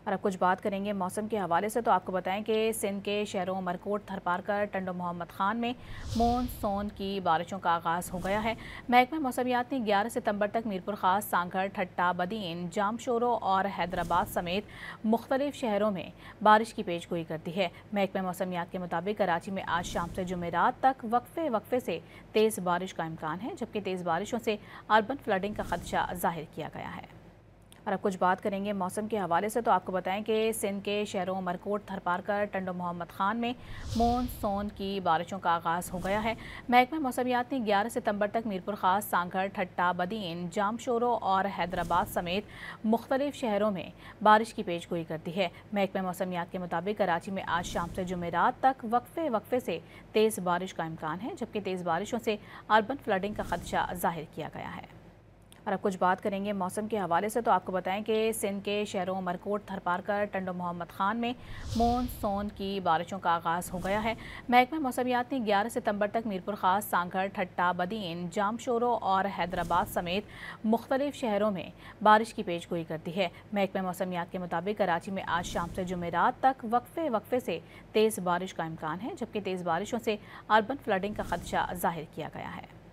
और अब कुछ बात करेंगे मौसम के हवाले से, तो आपको बताएं कि सिंध के शहरों मरकोट, थरपारकर, टंडो मोहम्मद खान में मानसून की बारिशों का आगाज़ हो गया है। महकमा मौसमियात ने 11 सितंबर तक मीरपुर खास, सांगड़, ठट्टा, बदीन, जामशोरो और हैदराबाद समेत मुख्तलिफ शहरों में बारिश की पेशगोई कर दी है। महकमा मौसमियात के मुताबिक कराची में आज शाम से जुमेरात तक वक्फे वक्फे से तेज़ बारिश का इम्कान है, जबकि तेज़ बारिशों से अर्बन फ्लडिंग का खदशा जाहिर किया गया है। और अब कुछ बात करेंगे मौसम के हवाले से, तो आपको बताएं कि सिंध के शहरों मरकोट, थरपारकर, टंडो मोहम्मद खान में मानसून की बारिशों का आगाज़ हो गया है। महकमा मौसमियात ने 11 सितंबर तक मीरपुर खास, सांगड़, ठट्टा, बदीन, जामशोरो और हैदराबाद समेत मुख्तलिफ शहरों में बारिश की पेशगोई कर दी है। महकमा मौसमियात के मुताबिक कराची में आज शाम से जुमेरात तक वक्फे वक्फे से तेज़ बारिश का इम्कान है, जबकि तेज़ बारिशों से अर्बन फ्लडिंग का खदशा जाहिर किया गया है। और अब कुछ बात करेंगे मौसम के हवाले से, तो आपको बताएं कि सिंध के शहरों मरकोट, थरपारकर, टंडो मोहम्मद खान में मानसून की बारिशों का आगाज़ हो गया है। महकमा मौसमियात ने 11 सितंबर तक मीरपुर खास, सांगड़, ठट्टा, बदीन, जामशोरो और हैदराबाद समेत मुख्तलिफ शहरों में बारिश की पेशगोई कर दी है। महकमा मौसमियात के मुताबिक कराची में आज शाम से जुमेरात तक वक्फे वक्फे से तेज़ बारिश का इम्कान है, जबकि तेज़ बारिशों से अर्बन फ्लडिंग का खदशा जाहिर किया गया है।